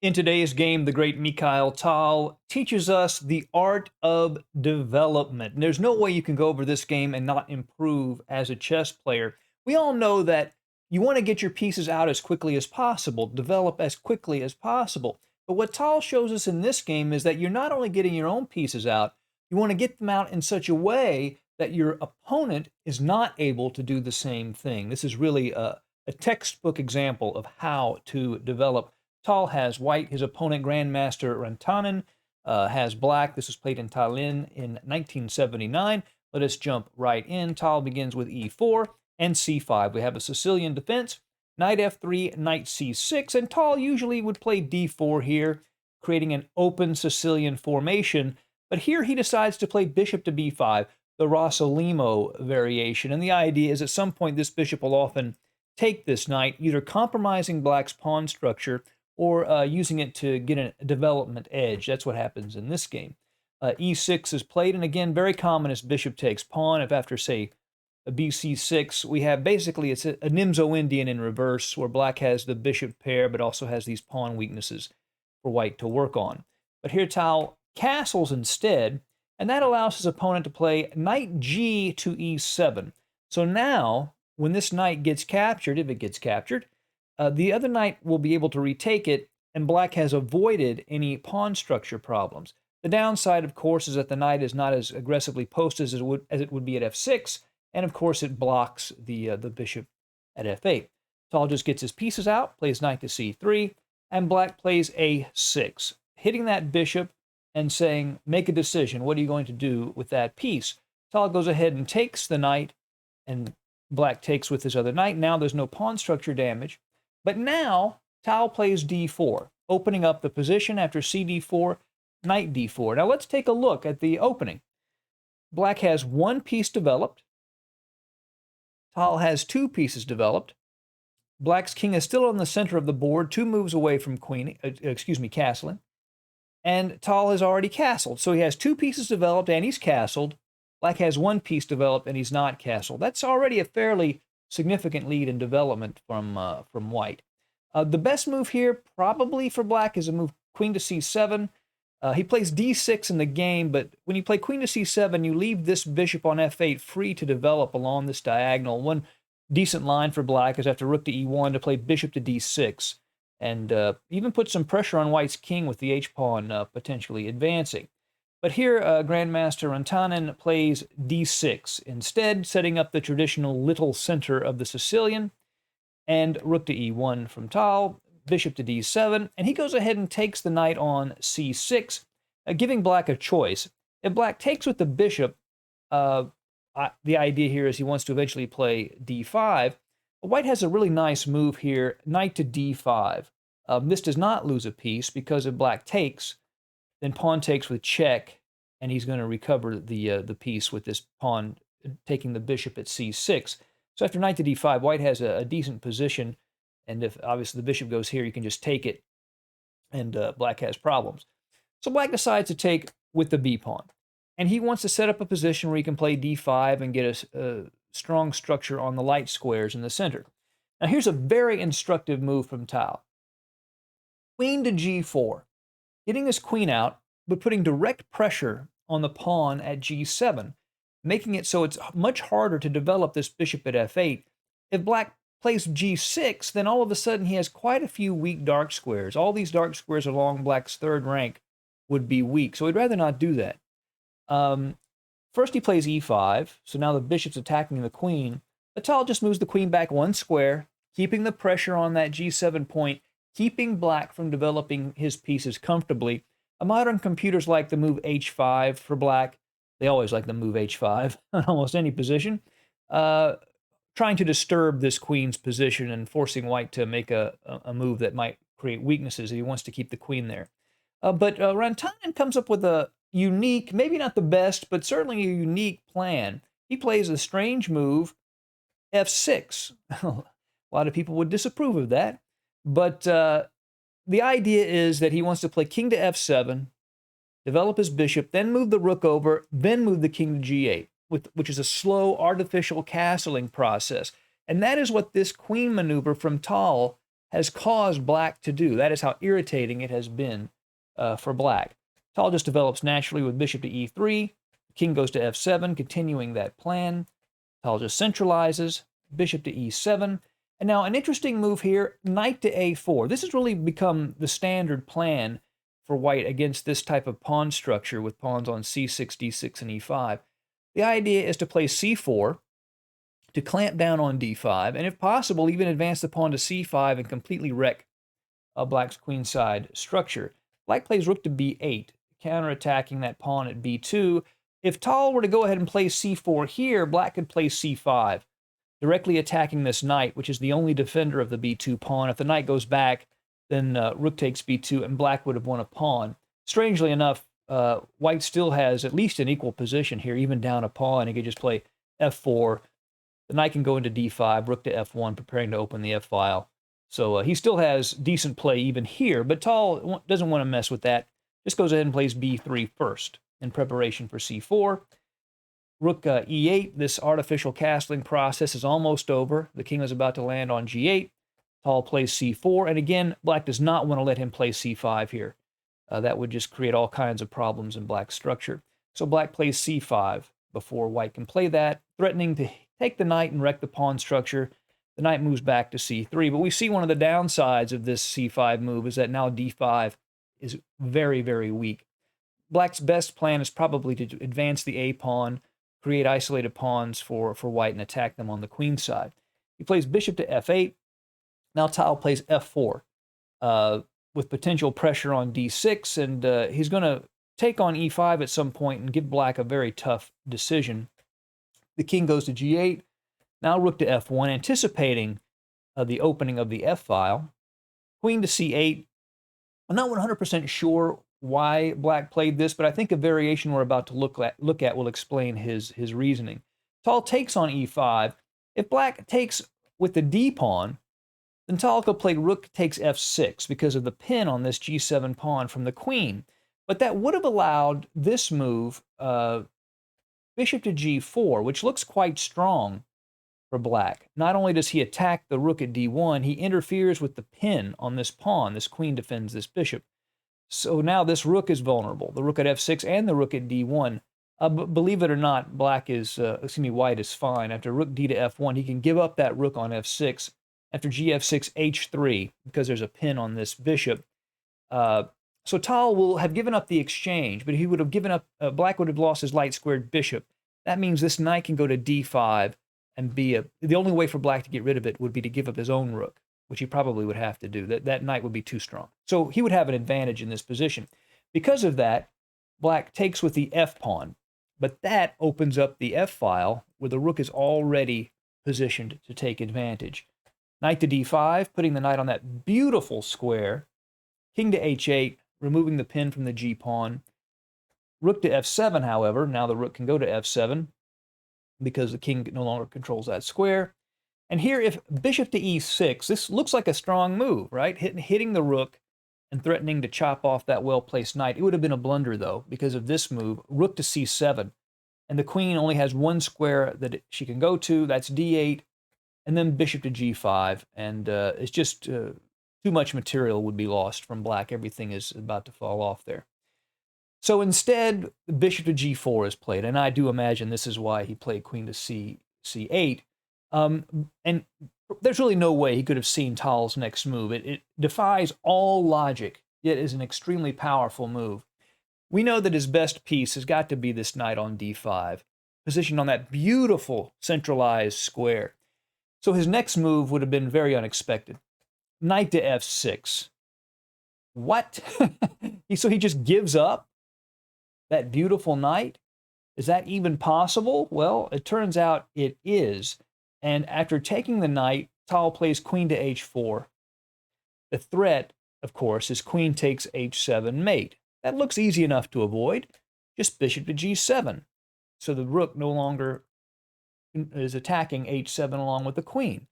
In today's game, the great Mikhail Tal teaches us the art of development. And there's no way you can go over this game and not improve as a chess player. We all know that you want to get your pieces out as quickly as possible, develop as quickly as possible. But what Tal shows us in this game is that you're not only getting your own pieces out, you want to get them out in such a way that your opponent is not able to do the same thing. This is really a textbook example of how to develop. Tal has white. His opponent, Grandmaster Rantanen, has black. This was played in Tallinn in 1979. Let us jump right in. Tal begins with e4 and c5. We have a Sicilian defense. Knight f3, knight c6, and Tal usually would play d4 here, creating an open Sicilian formation. But here he decides to play bishop to b5, the Rossolimo variation. And the idea is at some point this bishop will often take this knight, either compromising black's pawn structure or using it to get a development edge. That's what happens in this game. e6 is played, and again, very common is bishop takes pawn. If after, say, a bc6, we have basically it's a Nimzo-Indian in reverse, where black has the bishop pair, but also has these pawn weaknesses for white to work on. But here Tal castles instead, and that allows his opponent to play knight g to e7. So now, when this knight gets captured, if it gets captured, the other knight will be able to retake it, and black has avoided any pawn structure problems. The downside, of course, is that the knight is not as aggressively posted as it would be at f6, and of course it blocks the bishop at f8. Tal just gets his pieces out, plays knight to c3, and black plays a6, hitting that bishop and saying, make a decision. What are you going to do with that piece? Tal goes ahead and takes the knight, and black takes with his other knight. Now there's no pawn structure damage. But now, Tal plays d4, opening up the position after cd4, knight d4. Now let's take a look at the opening. Black has one piece developed. Tal has two pieces developed. Black's king is still on the center of the board, 2 moves away from castling. And Tal has already castled. So he has 2 pieces developed and he's castled. Black has 1 piece developed and he's not castled. That's already a fairly significant lead in development from white. The best move here, probably for black, is a move queen to c7. He plays d6 in the game, but when you play queen to c7, you leave this bishop on f8 free to develop along this diagonal. One decent line for black is after rook to e1 to play bishop to d6, and even put some pressure on white's king with the h-pawn potentially advancing. But here, Grandmaster Rantanen plays d6 instead, setting up the traditional little center of the Sicilian, and rook to e1 from Tal, bishop to d7, and he goes ahead and takes the knight on c6, giving black a choice. If black takes with the bishop, the idea here is he wants to eventually play d5. White has a really nice move here, knight to d5. This does not lose a piece, because if black takes, then pawn takes with check, and he's going to recover the piece with this pawn taking the bishop at c6. So after knight to d5, white has a decent position, and if obviously the bishop goes here, you can just take it, and black has problems. So black decides to take with the b-pawn, and he wants to set up a position where he can play d5 and get a strong structure on the light squares in the center. Now here's a very instructive move from Tal. Queen to g4. Getting this queen out, but putting direct pressure on the pawn at g7, making it so it's much harder to develop this bishop at f8. If black plays g6, then all of a sudden he has quite a few weak dark squares. All these dark squares along black's third rank would be weak, so he'd rather not do that. First he plays e5, so now the bishop's attacking the queen. Tal just moves the queen back 1 square, keeping the pressure on that g7 point, keeping black from developing his pieces comfortably. Modern computers like the move h5 for black. They always like the move h5 on almost any position, trying to disturb this queen's position and forcing white to make a move that might create weaknesses if he wants to keep the queen there. But Rantanen comes up with a unique, maybe not the best, but certainly a unique plan. He plays a strange move, f6. A lot of people would disapprove of that, but the idea is that he wants to play king to f7, develop his bishop, then move the rook over, then move the king to g8, which is a slow, artificial castling process. And that is what this queen maneuver from Tal has caused black to do. That is how irritating it has been for black. Tal just develops naturally with bishop to e3. King goes to f7, continuing that plan. Tal just centralizes, bishop to e7. And now an interesting move here, knight to a4. This has really become the standard plan for white against this type of pawn structure with pawns on c6, d6, and e5. The idea is to play c4, to clamp down on d5, and if possible, even advance the pawn to c5 and completely wreck black's queenside structure. Black plays rook to b8, counterattacking that pawn at b2. If Tal were to go ahead and play c4 here, black could play c5, directly attacking this knight, which is the only defender of the b2 pawn. If the knight goes back, then rook takes b2, and black would have won a pawn. Strangely enough, white still has at least an equal position here, even down a pawn. He could just play f4. The knight can go into d5, rook to f1, preparing to open the f-file. So he still has decent play even here, but Tal doesn't want to mess with that. Just goes ahead and plays b3 first in preparation for c4. Rook e8, this artificial castling process is almost over. The king is about to land on g8. Tal plays c4, and again, black does not want to let him play c5 here. That would just create all kinds of problems in black's structure. So black plays c5 before white can play that, threatening to take the knight and wreck the pawn structure. The knight moves back to c3, but we see one of the downsides of this c5 move is that now d5 is very, very weak. Black's best plan is probably to advance the a-pawn, create isolated pawns for white, and attack them on the queen side. He plays bishop to f8. Now Tal plays f4 with potential pressure on d6, and he's going to take on e5 at some point and give black a very tough decision. The king goes to g8. Now rook to f1, anticipating the opening of the f-file. Queen to c8. I'm not 100% sure why black played this, but I think a variation we're about to look at will explain his reasoning. Tal takes on e5. If black takes with the d-pawn, then Tal could play rook takes f6 because of the pin on this g7 pawn from the queen. But that would have allowed this move, bishop to g4, which looks quite strong for black. Not only does he attack the rook at d1, he interferes with the pin on this pawn. This queen defends this bishop. So now this rook is vulnerable, the rook at f6 and the rook at d1. Believe it or not, white is fine. After rook d to f1, he can give up that rook on f6. After gf6, h3, because there's a pin on this bishop. So Tal will have given up the exchange, but he would have given up, black would have lost his light squared bishop. That means this knight can go to d5 and the only way for black to get rid of it would be to give up his own rook, which he probably would have to do. That knight would be too strong. So he would have an advantage in this position. Because of that, black takes with the f-pawn, but that opens up the f-file where the rook is already positioned to take advantage. Knight to d5, putting the knight on that beautiful square. King to h8, removing the pin from the g-pawn. Rook to f7, however, now the rook can go to f7 because the king no longer controls that square. And here, if bishop to e6, this looks like a strong move, right? Hitting the rook and threatening to chop off that well-placed knight. It would have been a blunder, though, because of this move, rook to c7. And the queen only has one square that she can go to, that's d8, and then bishop to g5. And it's just too much material would be lost from black. Everything is about to fall off there. So instead, bishop to g4 is played, and I do imagine this is why he played queen to c8. And there's really no way he could have seen Tal's next move. It defies all logic, yet is an extremely powerful move. We know that his best piece has got to be this knight on d5, positioned on that beautiful centralized square. So his next move would have been very unexpected. Knight to f6. What? So he just gives up that beautiful knight? Is that even possible? Well, it turns out it is. And after taking the knight, Tal plays queen to h4. The threat, of course, is queen takes h7 mate. That looks easy enough to avoid. Just bishop to g7. So the rook no longer is attacking h7 along with the queen.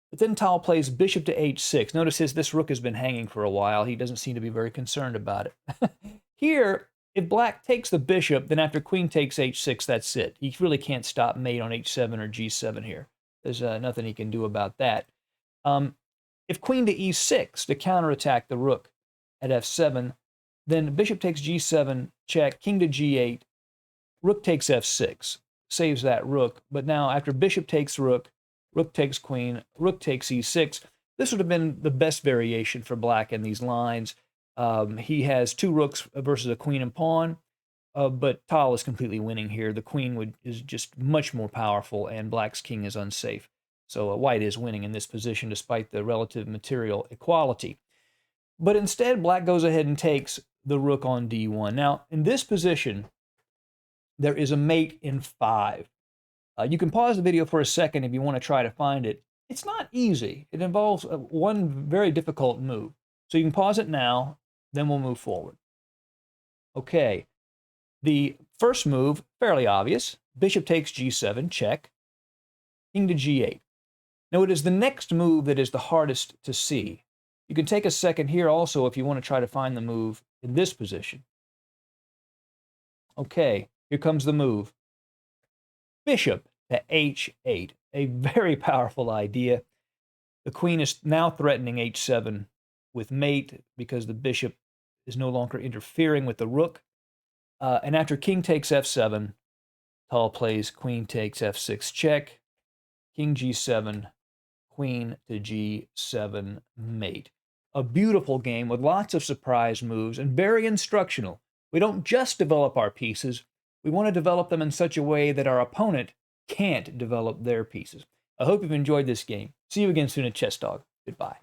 But then Tal plays bishop to h6. Notice this rook has been hanging for a while. He doesn't seem to be very concerned about it. Here, if black takes the bishop, then after queen takes h6, that's it. He really can't stop mate on h7 or g7 here. There's nothing he can do about that. If If queen to e6 to counterattack the rook at f7, then bishop takes g7, check, king to g8, rook takes f6, saves that rook. But now after bishop takes rook, rook takes queen, rook takes e6, this would have been the best variation for black in these lines. He has 2 rooks versus a queen and pawn, but Tal is completely winning here. The queen is just much more powerful, and black's king is unsafe. So white is winning in this position despite the relative material equality. But instead, black goes ahead and takes the rook on d1. Now, in this position, there is a mate in 5. You can pause the video for a second if you want to try to find it. It's not easy. It involves one very difficult move. So you can pause it now, then we'll move forward. Okay, the first move, fairly obvious. Bishop takes g7, check. King to g8. Now it is the next move that is the hardest to see. You can take a second here also if you want to try to find the move in this position. Okay, here comes the move. Bishop to h8, a very powerful idea. The queen is now threatening h7 with mate because the bishop is no longer interfering with the rook. And after king takes f7, Tal plays queen takes f6 check, king g7, queen to g7 mate. A beautiful game with lots of surprise moves and very instructional. We don't just develop our pieces, we want to develop them in such a way that our opponent can't develop their pieces. I hope you've enjoyed this game. See you again soon at Chess Dog. Goodbye.